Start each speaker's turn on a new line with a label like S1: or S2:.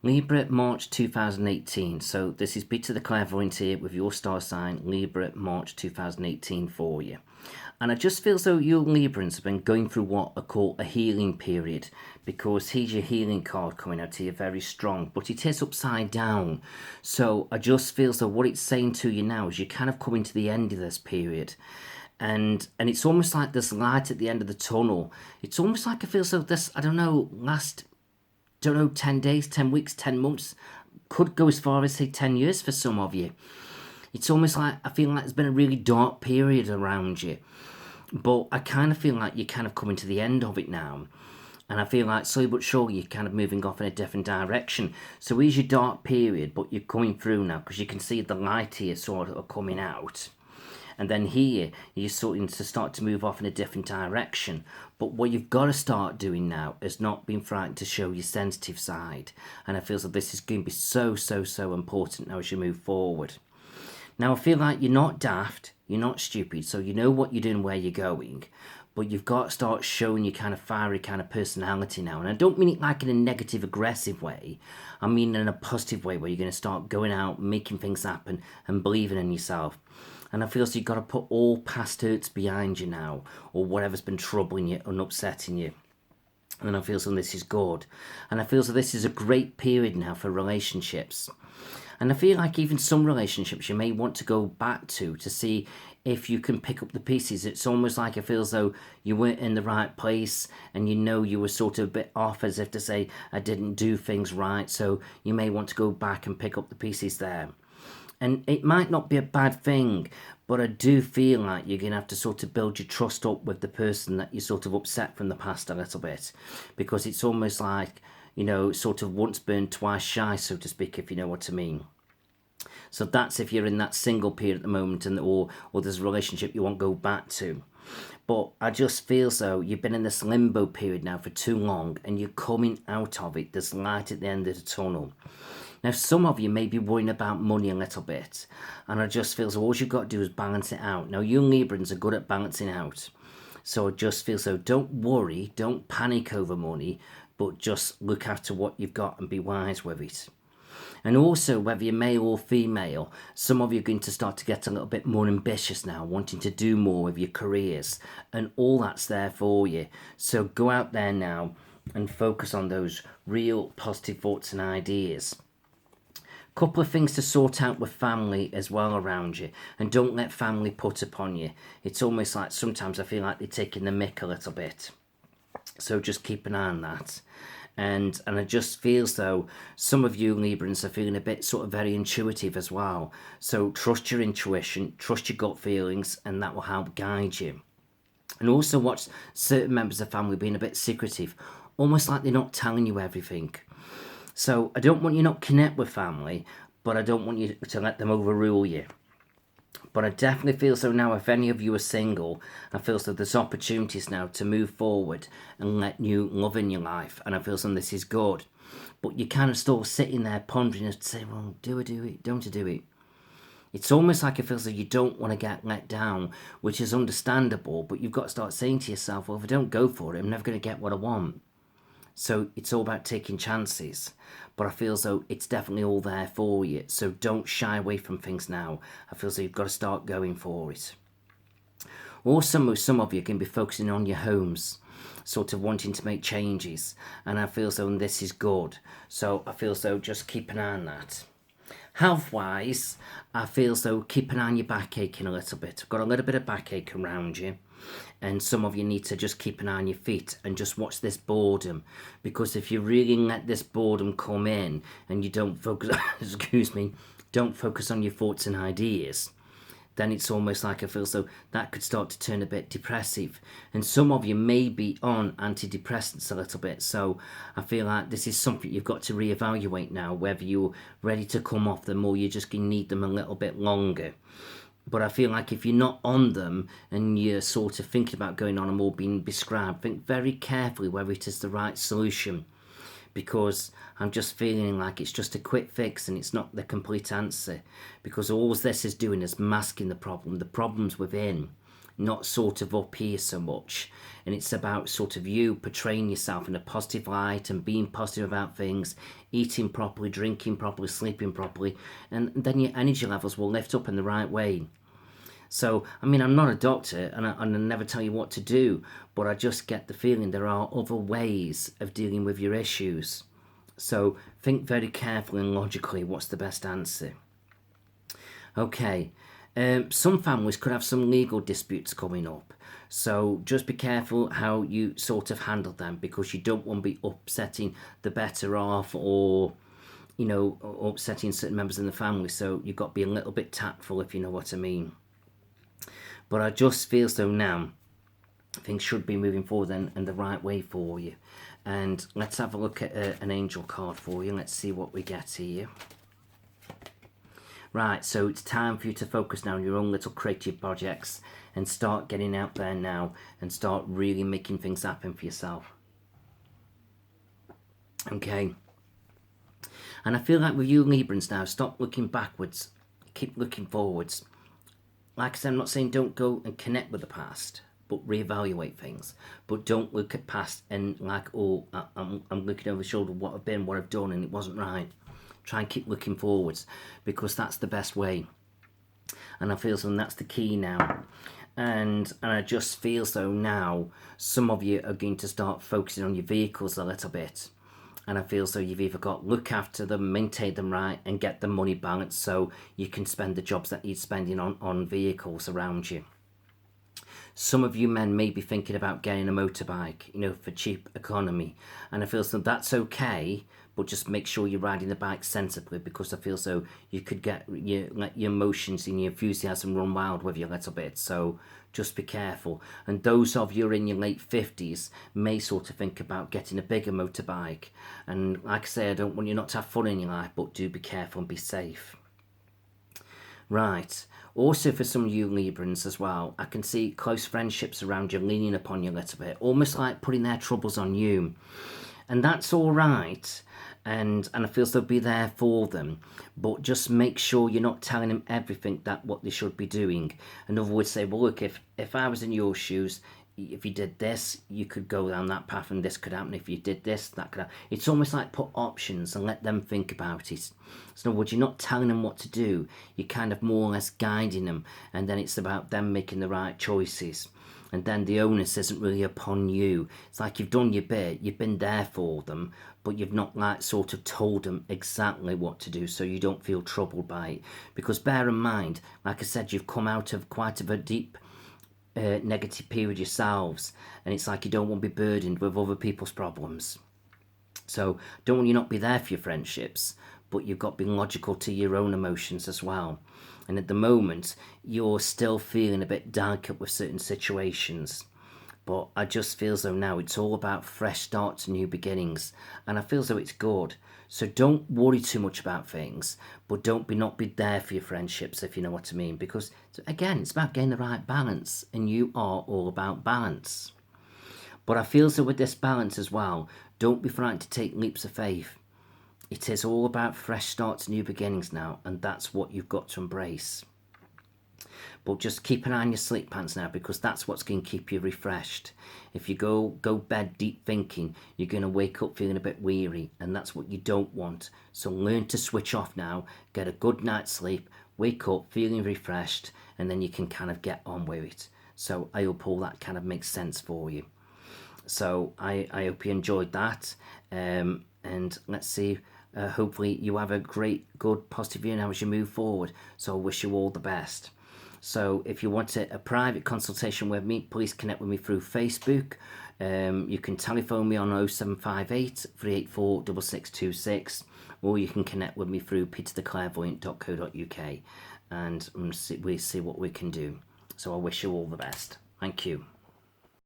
S1: Libra, March 2018. So this is Peter the Clairvoyant here with your star sign, Libra, March 2018 for you. And I just feel as though you Librans have been going through what I call a healing period, because here's your healing card coming out here, very strong, but it is upside down. So I just feel as though what it's saying to you now is you're kind of coming to the end of this period. And it's almost like there's light at the end of the tunnel. It's almost like I feel as though this, I don't know, 10 days, 10 weeks, 10 months, could go as far as say 10 years for some of you. It's almost like I feel like there's been a really dark period around you, but I kind of feel like you're kind of coming to the end of it now. And I feel like slowly but surely you're kind of moving off in a different direction. So here's your dark period, but you're coming through now because you can see the light here sort of coming out. And then here, you're starting to start to move off in a different direction. But what you've got to start doing now is not being frightened to show your sensitive side. And I feel that this is going to be so, so, so important now as you move forward. Now, I feel like you're not daft, you're not stupid, so you know what you're doing, where you're going. But you've got to start showing your kind of fiery kind of personality now. And I don't mean it like in a negative, aggressive way. I mean in a positive way where you're going to start going out, making things happen and believing in yourself. And I feel so you've got to put all past hurts behind you now, or whatever's been troubling you and upsetting you. And I feel so this is good. And I feel so this is a great period now for relationships. And I feel like even some relationships you may want to go back to see if you can pick up the pieces. It's almost like it feels though you weren't in the right place and you know you were sort of a bit off, as if to say, I didn't do things right. So you may want to go back and pick up the pieces there. And it might not be a bad thing, but I do feel like you're going to have to sort of build your trust up with the person that you sort of upset from the past a little bit. Because it's almost like, you know, sort of once burned, twice shy, so to speak, if you know what I mean. So that's if you're in that single period at the moment, and or there's a relationship you won't go back to. But I just feel so you've been in this limbo period now for too long, and you're coming out of it. There's light at the end of the tunnel. Now, some of you may be worrying about money a little bit, and I just feel so all you've got to do is balance it out. Now, you Librans are good at balancing out. So I just feel so don't worry, don't panic over money, but just look after what you've got and be wise with it. And also, whether you're male or female, some of you are going to start to get a little bit more ambitious now, wanting to do more with your careers, and all that's there for you. So go out there now and focus on those real positive thoughts and ideas. Couple of things to sort out with family as well around you, and don't let family put upon you. It's almost like sometimes I feel like they're taking the mick a little bit, so just keep an eye on that. And I just feel as though some of you Librans are feeling a bit sort of very intuitive as well. So trust your intuition, trust your gut feelings, and that will help guide you. And also watch certain members of family being a bit secretive, almost like they're not telling you everything. So I don't want you not connect with family, but I don't want you to let them overrule you. But I definitely feel so now, if any of you are single, I feel so there's opportunities now to move forward and let new love in your life. And I feel so this is good. But you're kind of still sitting there pondering and say, well, do I do it? Don't I do it? It's almost like it feels like you don't want to get let down, which is understandable. But you've got to start saying to yourself, well, if I don't go for it, I'm never going to get what I want. So it's all about taking chances. But I feel as though it's definitely all there for you. So don't shy away from things now. I feel as though you've got to start going for it. Also, some of you can be focusing on your homes, sort of wanting to make changes. And I feel as though this is good. So I feel as though just keep an eye on that. Health-wise, I feel as though keep an eye on your back aching a little bit. I've got a little bit of backache around you. And some of you need to just keep an eye on your feet and just watch this boredom. Because if you really let this boredom come in and you don't focus, don't focus on your thoughts and ideas, then it's almost like I feel so that could start to turn a bit depressive. And some of you may be on antidepressants a little bit. So I feel like this is something you've got to reevaluate now, whether you're ready to come off them or you're just going to need them a little bit longer. But I feel like if you're not on them and you're sort of thinking about going on them or being prescribed, think very carefully whether it is the right solution. Because I'm just feeling like it's just a quick fix and it's not the complete answer. Because all this is doing is masking the problem. The problem's within. not sort of up here so much. And it's about sort of you portraying yourself in a positive light and being positive about things, eating properly, drinking properly, sleeping properly, and then your energy levels will lift up in the right way. So, I mean, I'm not a doctor and I never tell you what to do, but I just get the feeling there are other ways of dealing with your issues. So think very carefully and logically what's the best answer. Okay, some families could have some legal disputes coming up. So just be careful how you sort of handle them, because you don't want to be upsetting the better off, or upsetting certain members in the family. So you've got to be a little bit tactful, if you know what I mean. But I just feel so now things should be moving forward and the right way for you. And let's have a look at an angel card for you. Let's see what we get here. Right, so it's time for you to focus now on your own little creative projects and start getting out there now and start really making things happen for yourself. Okay. And I feel like with you Librans now, stop looking backwards, keep looking forwards. Like I said, I'm not saying don't go and connect with the past, but reevaluate things. But don't look at past and like, oh, I'm looking over the shoulder, what I've been, what I've done, and it wasn't right. Try and keep looking forwards, because that's the best way. And I feel so that's the key now. And I just feel so now some of you are going to start focusing on your vehicles a little bit. And I feel so you've either got to look after them, maintain them right, and get the money balanced so you can spend the jobs that you're spending on vehicles around you. Some of you men may be thinking about getting a motorbike, for cheap economy. And I feel so that's okay, but just make sure you're riding the bike sensibly, because I feel so you could let your emotions and your enthusiasm run wild with you a little bit. So just be careful. And those of you in your late 50s may sort of think about getting a bigger motorbike. And like I say, I don't want you not to have fun in your life, but do be careful and be safe. Right. Also for some of you Librans as well, I can see close friendships around you leaning upon you a little bit, almost like putting their troubles on you. And that's all right. And I feel they'll be there for them, but just make sure you're not telling them everything that what they should be doing. In other words, say, well, look, if I was in your shoes, if you did this, you could go down that path and this could happen. If you did this, that could happen. It's almost like put options and let them think about it. So in other words, you're not telling them what to do. You're kind of more or less guiding them, and then it's about them making the right choices. And then the onus isn't really upon you. It's like you've done your bit, you've been there for them, but you've not like sort of told them exactly what to do, so you don't feel troubled by it. Because bear in mind, like I said, you've come out of quite a deep negative period yourselves, and it's like you don't want to be burdened with other people's problems. So don't want you not be there for your friendships, but you've got to be logical to your own emotions as well. And at the moment, you're still feeling a bit delicate with certain situations. But I just feel as though now it's all about fresh starts and new beginnings. And I feel as though it's good. So don't worry too much about things, but don't not be there for your friendships, if you know what I mean. Because, again, it's about getting the right balance. And you are all about balance. But I feel so with this balance as well, don't be frightened to take leaps of faith. It is all about fresh starts, new beginnings now, and that's what you've got to embrace. But just keep an eye on your sleep patterns now, because that's what's going to keep you refreshed. If you go bed deep thinking, you're going to wake up feeling a bit weary, and that's what you don't want. So learn to switch off now, get a good night's sleep, wake up feeling refreshed, and then you can kind of get on with it. So I hope all that kind of makes sense for you. So I hope you enjoyed that, and let's see. Hopefully you have a great, good, positive year now as you move forward. So I wish you all the best. So if you want a private consultation with me, please connect with me through Facebook. You can telephone me on 0758 384 6626, or you can connect with me through petertheclairvoyant.co.uk, and we'll see what we can do. So I wish you all the best. Thank you.